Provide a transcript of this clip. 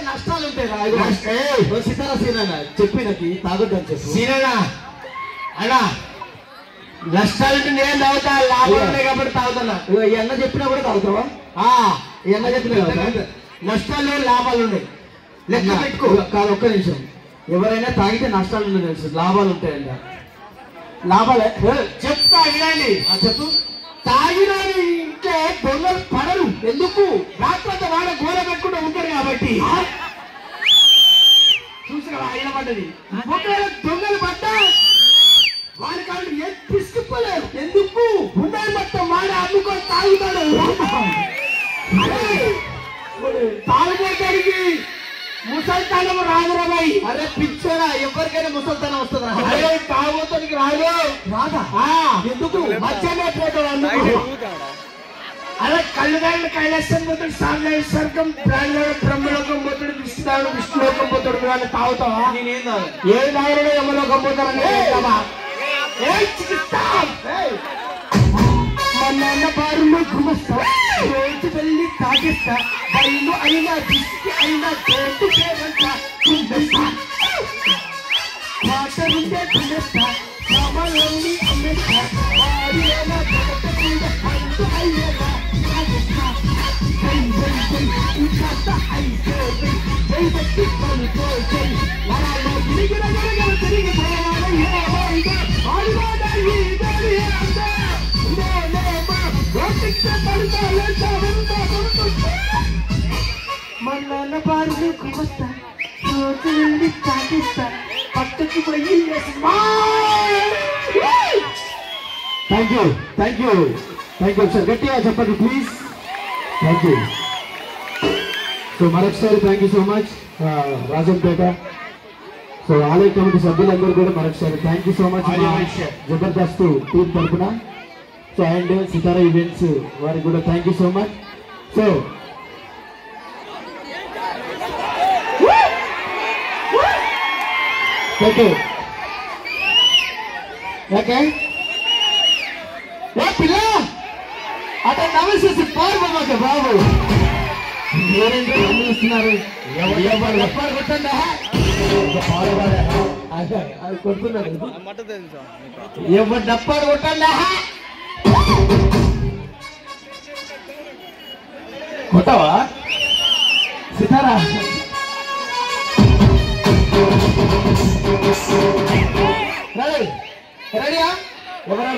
నష్టాలు ఉంటాయి. సితారా సీనా చెప్పినకి తాగొద్దని చెప్పు. సీనా అలా నష్టాలంటే నేను తాగుతా, లాభాలు ఉన్నాయి కాబట్టి తాగుతున్నా. ఈ అన్న చెప్పినా కూడా తాగుతావా? ఈ అన్న చెప్పిన నష్టాలు లాభాలు ఉన్నాయి, లెక్క పెట్టుకో. కాదు, ఒక్క నిమిషం. ఎవరైనా తాగితే నష్టాలు ఉన్నాయి తెలుసు, లాభాలు ఉంటాయంట. లాభాలే చెప్తా వినండి. చెప్పు. తాగిన ఇంట్లో దొంగలు పడరు. ఎందుకు? రాత్రంతా వాడ గోడ పెట్టుకుంటూ ఉంటారు కాబట్టి. చూసినా ఆయన పడ్డది. ఒకవేళ దొంగలు పడ్డా వారి కాళ్ళు ఏం తీసుకుపోలేరు. ఎందుకు? ఉండాలి మొత్తం వాడ అమ్ముకొని తాగుతాడు. తాగుబోతానికి ముసల్తనం రాదురాబాయి. అరే పిచ్చోరా, ఎవరికైనా ముసల్తనం వస్తుందా? అరే తాగుబోతానికి రాదు. రాదా? ఎందుకు? మధ్యనే పోతాడు. అందుకు అలా కళ్ళుగాళ్ళు కైలాసం పోతాడు, సామ్రాజ్య స్వర్గం ప్రాణుడు బ్రహ్మలోకం పోతాడు, విష్ణుదాడు విష్ణులోకం పోతాడు. వాళ్ళు తాగుతావా? నేనేం తాగు. ఏ నాయకుడు యమలోకం పోతారని మొన్న బారులో గుమస్తా, రోజు వెళ్ళి తాగిస్తా, బయలు అయినా దిష్టి అయినా తోటి పేరంతా కుందేస్తా, వాటరుండే కుందేస్తా, సామాన్లన్నీ అమ్మేస్తా, వారి అయినా జగత్తకుండా అంటూ అయ్యేలా తాగిస్తా. జై జై జై ఇంకా అయితే జై భక్తి పలుకో జై వరాలో తిరిగిన గరగలు తిరిగి మన్న బారులు కుమస్తా, రోజు నుండి తాగిస్తా, పట్టుకు పోయి thank you thank you thank you. ఒకసారి గట్టిగా చెప్పండి ప్లీజ్. Thank you. సో మరొకసారి thank you so much Rajampet. So ఆలయ కమిటీ సభ్యులందరూ కూడా మరొకసారి thank you so much Jabardasth team తరఫున. సో అండ్ సితారా ఈవెంట్స్ వారికి కూడా thank you so much. So okay okay పిల్ల అతను నమస్తే పాల్గొన్నాక బాబు మీరేంటో గమనిస్తున్నారు. ఎప్పుడు కొట్టండా అది కొడుతున్నాడు. ఎవరు డప్పాడు కొట్టండా కొట్టవా సితారా? రెడీయా? ఎవరు